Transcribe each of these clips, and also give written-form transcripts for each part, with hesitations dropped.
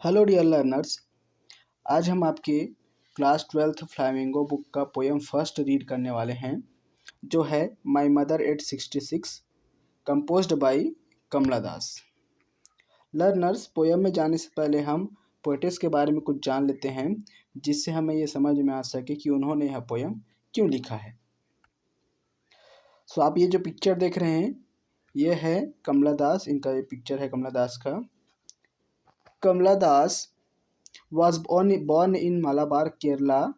Hello dear learners. आज हम आपके क्लास 12th फ्लामिंगो बुक का पोएम फर्स्ट रीड करने वाले हैं, जो है my mother at 66, composed by Kamala Das. Learners, poem में जाने से पहले हम पोएटिस के बारे में कुछ जान लेते हैं, जिससे हमें ये समझ में आ सके कि उन्होंने यह पोएम क्यों लिखा है। सो आप ये जो पिक्चर देख रहे हैं, ये है कमला दास। इनका ये पिक्चर है कमला दास का। कमला दास was born in Malabar, Kerala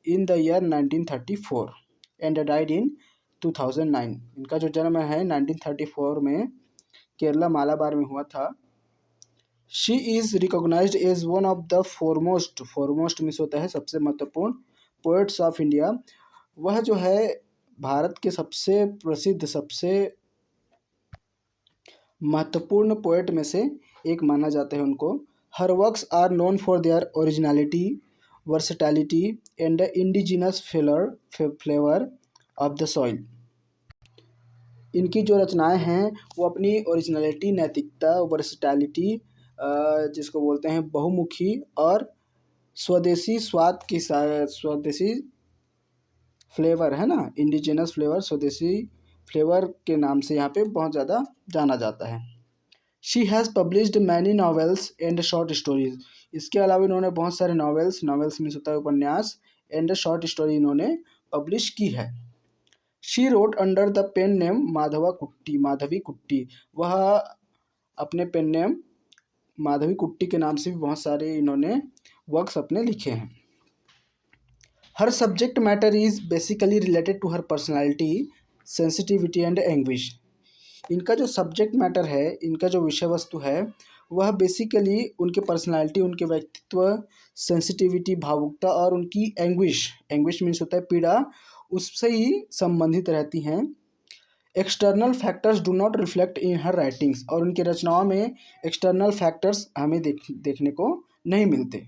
in the year 1934 and died in 2009। इनका जो जन्म है 1934 में केरला मालाबार में हुआ था। She is recognised as one of the foremost means होता है सबसे महत्वपूर्ण पोएट्स ऑफ इंडिया। वह जो है भारत के सबसे प्रसिद्ध, सबसे महत्वपूर्ण पोएट में से एक माना जाता है उनको। Her works are known for their originality, versatility and the indigenous flavour of the soil. इनकी जो रचनाएं हैं वो अपनी ओरिजिनलिटी, नैतिकता, वर्सेटैलिटी, जिसको बोलते हैं बहुमुखी, और स्वदेशी स्वाद की स्वदेशी फ्लेवर है ना, इंडिजिनस फ्लेवर, स्वदेशी फ्लेवर के नाम से यहाँ पे बहुत ज़्यादा जाना जाता है। She has published many novels and short stories. इसके अलावा इन्होंने बहुत सारे नॉवेल्स मीन्स होता है उपन्यास, एंड शॉर्ट स्टोरी इन्होंने पब्लिश की है। She wrote under the pen name Madhavi Kutty. वह अपने पेन नेम माधवी कुट्टी के नाम से भी बहुत सारे इन्होंने वर्क्स अपने लिखे हैं। Her subject matter is basically related to her personality, sensitivity and anguish. इनका जो सब्जेक्ट मैटर है, इनका जो विषय वस्तु है, वह बेसिकली उनके पर्सनालिटी, उनके व्यक्तित्व, सेंसिटिविटी, भावुकता, और उनकी एंग्विश मीन्स होता है पीड़ा, उससे ही संबंधित रहती हैं। External factors do not reflect in her writings. और उनकी रचनाओं में एक्सटर्नल फैक्टर्स हमें देखने को नहीं मिलते।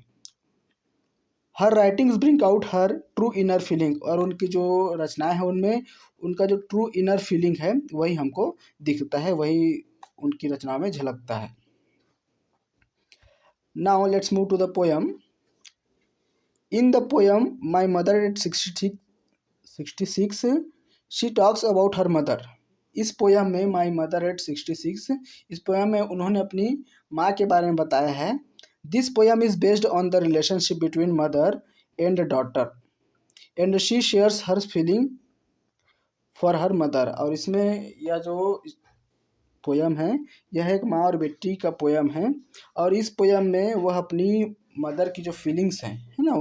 हर राइटिंग्स ब्रिंग आउट हर ट्रू इनर फीलिंग। और उनकी जो रचनाएं हैं उनमें उनका जो ट्रू इनर फीलिंग है वही हमको दिखता है, वही उनकी रचनाओं में झलकता है। Now let's move to the poem. In the poem my mother at 66 she talks about her mother. इस पोएम में माई मदर एट 66, इस पोएम में उन्होंने अपनी माँ के बारे में बताया है। This poem is based on the relationship between mother and daughter and she shares her feeling for her mother. और इसमें यह जो पोएम है, यह एक माँ और बेटी का पोएम है, और इस पोएम में वह अपनी मदर की जो फीलिंग्स हैं, है ना,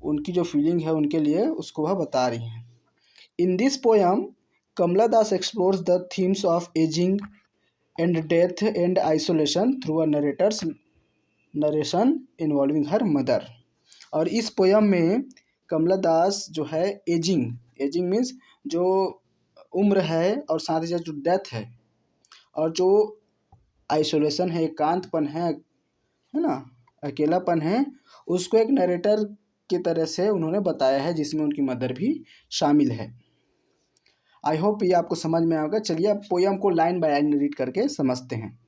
उनकी जो फीलिंग है उनके लिए, उसको वह बता रही हैं। In this poem Kamala Das explores the themes of ageing and death and isolation through a narration involving her mother. और इस पोएम में कमला दास जो है एजिंग मीन्स जो उम्र है, और साथ ही साथ जो डेथ है, और जो आइसोलेशन है, एकांतपन है ना, अकेलापन है, उसको एक नरेटर की तरह से उन्होंने बताया है, जिसमें उनकी मदर भी शामिल है। आई होप ये आपको समझ में आएगा। चलिए अब पोएम को लाइन बाय लाइन रीड करके समझते हैं।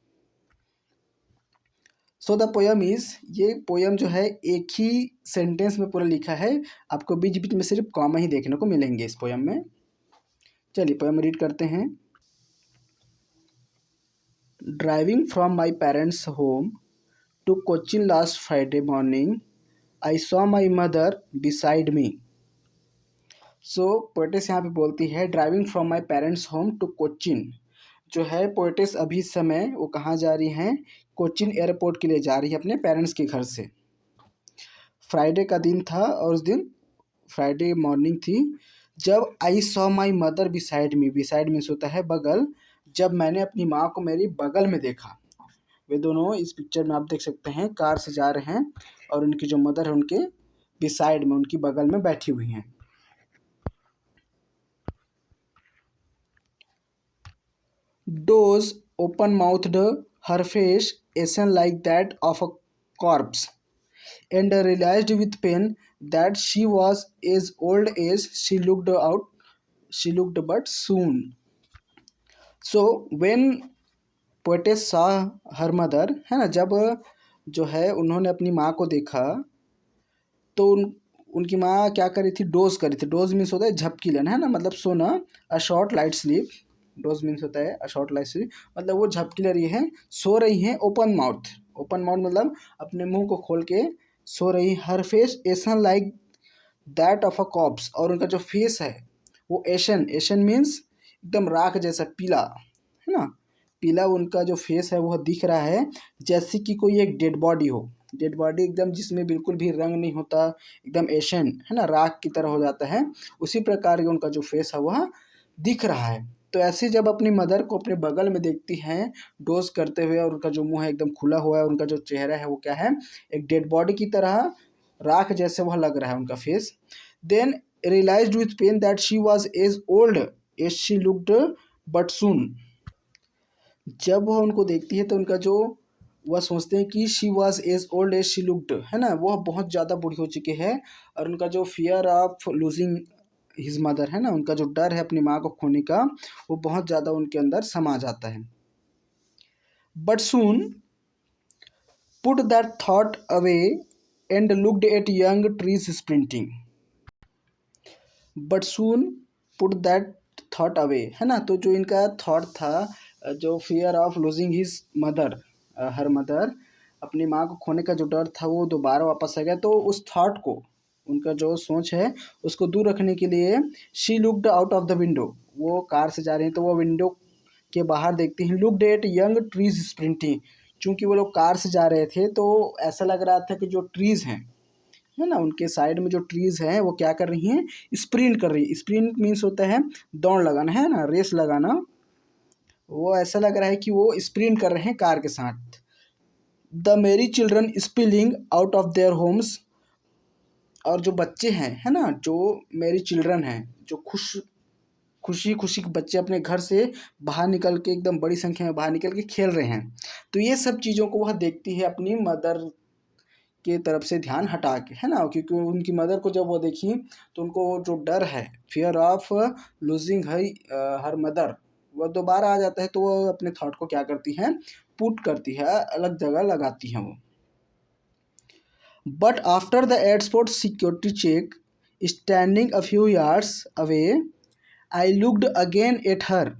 सो द पोएम इज, ये पोएम जो है एक ही सेंटेंस में पूरा लिखा है, आपको बीच बीच में सिर्फ कॉमा ही देखने को मिलेंगे इस पोएम में। चलिए पोएम रीड करते हैं। Driving from my parents home to Cochin last Friday morning, I saw my mother beside me. So poetess यहाँ पे बोलती है driving from my parents home to Cochin. जो है पोएटिस अभी समय वो कहाँ जा रही हैं, कोचिन एयरपोर्ट के लिए जा रही है अपने पेरेंट्स के घर से। फ्राइडे का दिन था और उस दिन फ्राइडे मॉर्निंग थी, जब आई saw my mother beside means होता है बगल। जब मैंने अपनी माँ को मेरी बगल में देखा। वे दोनों इस पिक्चर में आप देख सकते हैं कार से जा रहे हैं, और उनकी जो मदर है उनके बिसाइड में, उनकी बगल में बैठी हुई हैं। Those open mouthed, her face ashen like that of a corpse, and realized with pain that she was as old as she looked but soon. So when poetess सा हर मदर, है ना, जब जो है उन्होंने अपनी माँ को देखा तो उनकी माँ क्या कर रही थी, डोज कर रही थी। डोज मीन्स होता है झपकी लेना, है ना, मतलब सोना, a short light sleep. Dose means होता है अ शॉर्ट लाइट स्लीप, मतलब वो झपकी ले रही है, सो रही है ओपन माउथ। ओपन माउथ मतलब अपने मुंह को खोल के सो रही। Her face ashen like that of a corpse, और उनका जो फेस है वो एशन, एशन मीन्स एकदम राख जैसा पीला, है ना, पीला उनका जो फेस है वह दिख रहा है जैसे कि कोई एक डेड बॉडी हो। डेड बॉडी एकदम जिसमें बिल्कुल भी रंग नहीं होता, एकदम एशन, है ना, राख की तरह हो जाता है, उसी प्रकार के उनका जो फेस है वह दिख रहा है। तो ऐसे जब अपनी मदर को अपने बगल में देखती हैं डोज करते हुए, और उनका जो मुंह है एकदम खुला हुआ है, उनका जो चेहरा है वो क्या है, एक डेड बॉडी की तरह राख जैसे वह लग रहा है उनका face. Then realised with pain that she was as old as she looked, but soon, जब वह उनको देखती है तो उनका जो, वह सोचते हैं कि she was as old as she looked, है ना, वह बहुत ज़्यादा बूढ़ी हो चुकी है, और उनका जो fear of losing his mother, है ना, उनका जो डर है अपनी माँ को खोने का, वो बहुत ज़्यादा उनके अंदर समा जाता है। But soon put that thought away and looked at young trees sprinting. But soon put that thought away, है ना, तो जो इनका थॉट था, जो fear of losing his mother, her mother, अपनी माँ को खोने का जो डर था वो दोबारा वापस आ गया। तो उस थॉट को, उनका जो सोच है उसको दूर रखने के लिए she looked out of the window, वो कार से जा रही हैं तो वो विंडो के बाहर देखती हैं। Looked at young trees sprinting, चूँकि वो लोग कार से जा रहे थे तो ऐसा लग रहा था कि जो ट्रीज़ हैं, है ना, उनके साइड में जो ट्रीज़ हैं वो क्या कर रही हैं, स्प्रिंट कर रही है। स्प्रिंट मीन्स होता है दौड़ लगाना, है ना, रेस लगाना। वो ऐसा लग रहा है कि वो स्प्रिंट कर रहे हैं कार के साथ। द मेरी children spilling out of their homes, और जो बच्चे हैं, है ना, जो मेरी चिल्ड्रन हैं, जो खुशी खुशी के बच्चे अपने घर से बाहर निकल के, एकदम बड़ी संख्या में बाहर निकल के खेल रहे हैं। तो ये सब चीज़ों को वह देखती है अपनी मदर के तरफ से ध्यान हटा के, है ना, क्योंकि उनकी मदर को जब वो देखी तो उनको जो डर है, fear of losing her mother, वह दोबारा आ जाता है। तो वो अपने थॉट को क्या करती हैं, पुट करती है, अलग जगह लगाती हैं वो। But after the airport security check, standing a few yards away, I looked again at her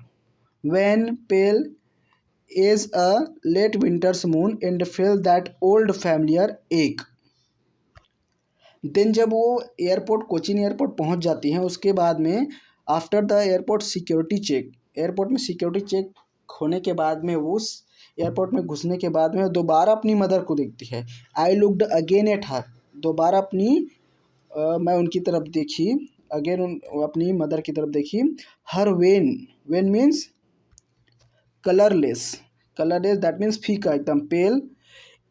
when pale as a late winter's moon and felt that old familiar ache। Then जब वो airport, Cochin airport पहुंच जाती हैं, उसके बाद में after the airport security check, airport में security check होने के बाद में, उस एयरपोर्ट में घुसने के बाद में दोबारा अपनी मदर को देखती है। आई लुक्ड अगेन एट हर, दोबारा अपनी मैं उनकी तरफ देखी, अगेन अपनी मदर की तरफ देखी। Her wan, wan means colourless, colourless that means फीका, एकदम pale.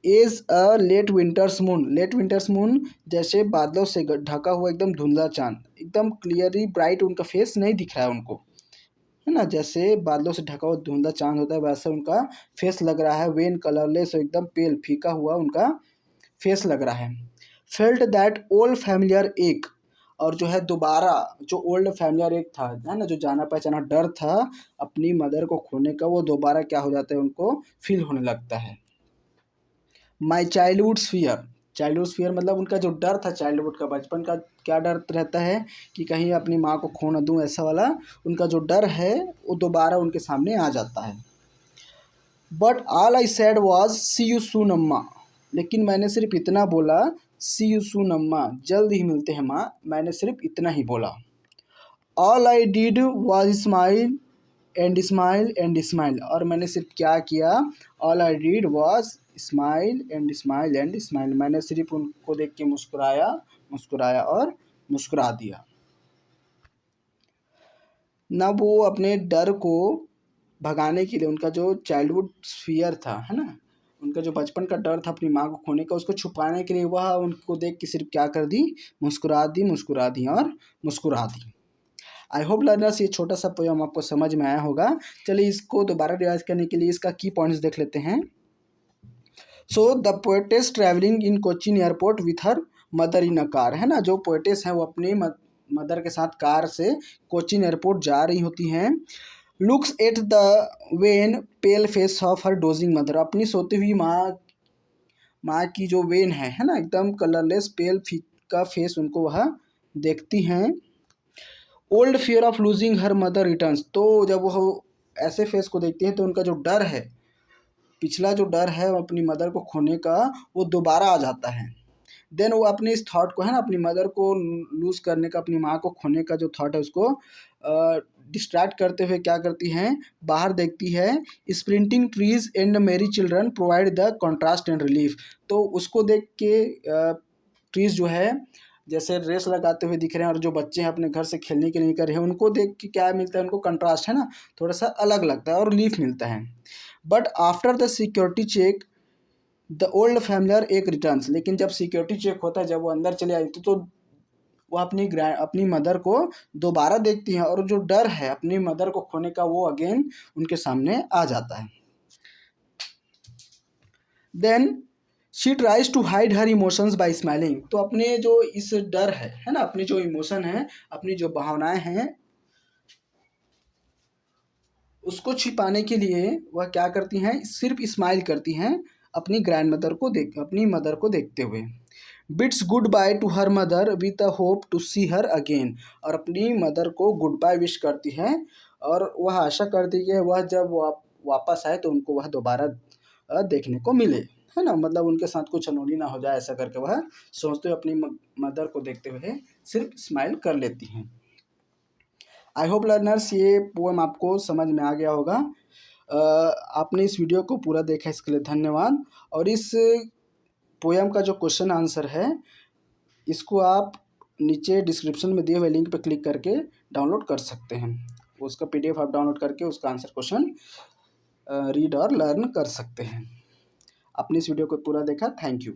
Is a late winter's moon, late winter's moon जैसे बादलों से ढका हुआ एकदम धुंधला चांद, एकदम क्लियरली ब्राइट उनका फेस नहीं दिख रहा है उनको, है ना, जैसे बादलों से ढका हुआ धुंधला चांद होता है वैसा उनका फेस लग रहा है। वेन कलरलेस, एकदम पेल, फीका हुआ उनका फेस लग रहा है। फेल्ट दैट ओल्ड फैमिलियर एक, और जो है दोबारा जो ओल्ड फैमिलियर एक था, है ना, जो जाना पहचाना डर था अपनी मदर को खोने का, वो दोबारा क्या हो जाता है, उनको फील होने लगता है। माई चाइल्डहुड्स फियर, चाइल्डहुड फियर मतलब उनका जो डर था चाइल्डहुड का, बचपन का क्या डर रहता है कि कहीं अपनी माँ को खो न दूँ, ऐसा वाला उनका जो डर है वो दोबारा उनके सामने आ जाता है। But all I said was see you soon Amma, लेकिन मैंने सिर्फ इतना बोला, सी यू सून अम्मा, जल्द ही मिलते हैं माँ, मैंने सिर्फ इतना ही बोला। All I did was smile and smile and smile, और मैंने सिर्फ क्या किया, all I did was smile and smile and smile, मैंने सिर्फ उनको देख के मुस्कुराया, मुस्कुराया और मुस्कुरा दिया। ना वो अपने डर को भगाने के लिए, उनका जो चाइल्डहुड फियर था, है ना, उनका जो बचपन का डर था अपनी माँ को खोने का, उसको छुपाने के लिए वह उनको देख के सिर्फ क्या कर दी, मुस्कुरा दी, मुस्कुरा दी और मुस्कुरा दी। आई होप लर्नर्स ये छोटा सा पोयम आपको समझ में आया होगा। चलिए इसको दोबारा रिवाइज करने के लिए इसका की पॉइंट्स देख लेते हैं। So the poetess travelling in Cochin airport with her mother in a car, है ना, जो पोएटेस हैं वो अपनी मदर के साथ कार से कोचीन एयरपोर्ट जा रही होती हैं। Looks at the when pale face of her dosing mother, अपनी सोती हुई माँ की जो वेन है ना, एकदम कलरलेस पेल फीका फेस उनको वह देखती हैं। Old fear of losing her mother returns, तो जब वो ऐसे फेस को देखती हैं तो उनका जो डर है, पिछला जो डर है अपनी मदर को खोने का, वो दोबारा आ जाता है। देन वो अपने इस थॉट को है ना, अपनी मदर को लूज़ करने का, अपनी माँ को खोने का जो थॉट है उसको डिस्ट्रैक्ट करते हुए क्या करती हैं, बाहर देखती है। स्प्रिंटिंग ट्रीज एंड मेरी children provide the contrast and relief, तो उसको देख के ट्रीज जो है जैसे रेस लगाते हुए दिख रहे हैं और जो बच्चे हैं अपने घर से खेलने के लिए निकल रहे हैं, उनको देख के क्या मिलता है, उनको कंट्रास्ट है ना, थोड़ा सा अलग लगता है और रिलीफ मिलता है। But after the security check the old familiar ache returns, लेकिन जब सिक्योरिटी चेक होता है, जब वो अंदर चले आई तो वो अपनी मदर को दोबारा देखती हैं और जो डर है अपनी मदर को खोने का वो अगेन उनके सामने आ जाता है। Then she tries to hide her emotions by smiling, तो अपने जो इस डर है ना, अपनी जो इमोशन है, अपनी जो भावनाएं हैं, उसको छिपाने के लिए वह क्या करती हैं, सिर्फ स्माइल करती हैं अपनी मदर को देखते हुए। Bids goodbye to her mother with a hope to see her again, और अपनी मदर को गुड बाय विश करती हैं और वह आशा करती है कि वह जब वापस आए तो उनको वह दोबारा देखने को मिले, है ना, मतलब उनके साथ कुछ अनहोनी ना हो जाए, ऐसा करके वह सोचते हुए अपनी मदर को देखते हुए सिर्फ स्माइल कर लेती हैं। आई होप लर्नर्स ये पोएम आपको समझ में आ गया होगा। आपने इस वीडियो को पूरा देखा इसके लिए धन्यवाद। और इस पोएम का जो क्वेश्चन आंसर है इसको आप नीचे डिस्क्रिप्शन में दिए हुए लिंक पर क्लिक करके डाउनलोड कर सकते हैं। उसका PDF आप डाउनलोड करके उसका आंसर क्वेश्चन रीड और लर्न कर सकते हैं। आपने इस वीडियो को पूरा देखा, थैंक यू।